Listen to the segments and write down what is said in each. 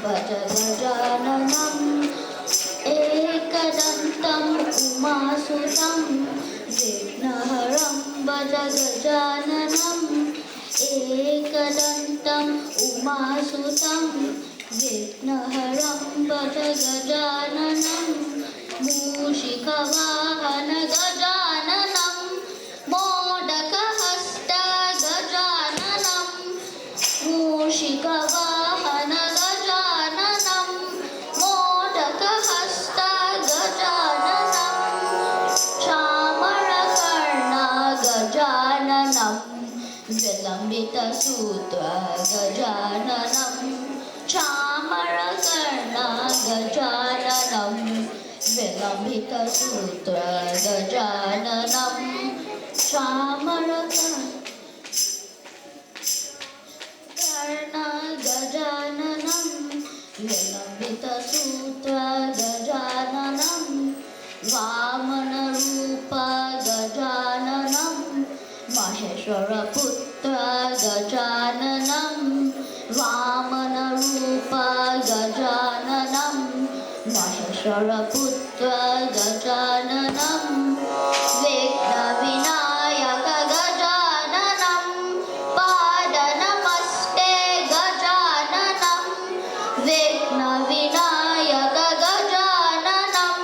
भज गजाननम् एकदन्तम् उमासुतं विघ्नहरं भज गजाननम् एकदन्तम् उमासुतं विघ्नहरं भज गजाननम् मूषिकवाहन गजाननं मोदकहस्त गजाननं मूषिकवाहन गजाननं मोदकहस्त गजाननं चामरकर्ण गजाननं विलम्बितसूत्र गजाननं चामरकर्ण गजाननं विलम्बितसूत्र गजाननं चामरकर्ण गजाननं विलम्बितसूत्र गजाननं वामनरूप गजाननं महेश्वरपुत्र गजाननं वामनरूप गजाननं महेश्वरपुत्र गजाननं विघ्नविनायक गजाननं पादनमस्ते गजाननं विघ्नविनायक गजाननं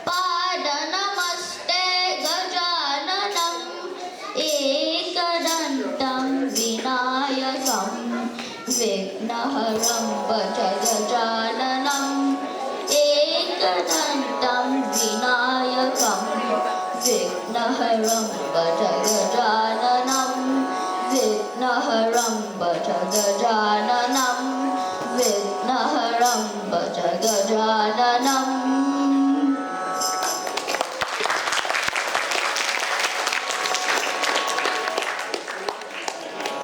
पादनमस्ते गजाननं एकदन्तं विनायकं विघ्नहरं भज गजाननम् एकदन्तं विनायकं विघ्नहरं भज गजाननं विघ्नहरं भज गजाननं विघ्नहरं भज गजाननम्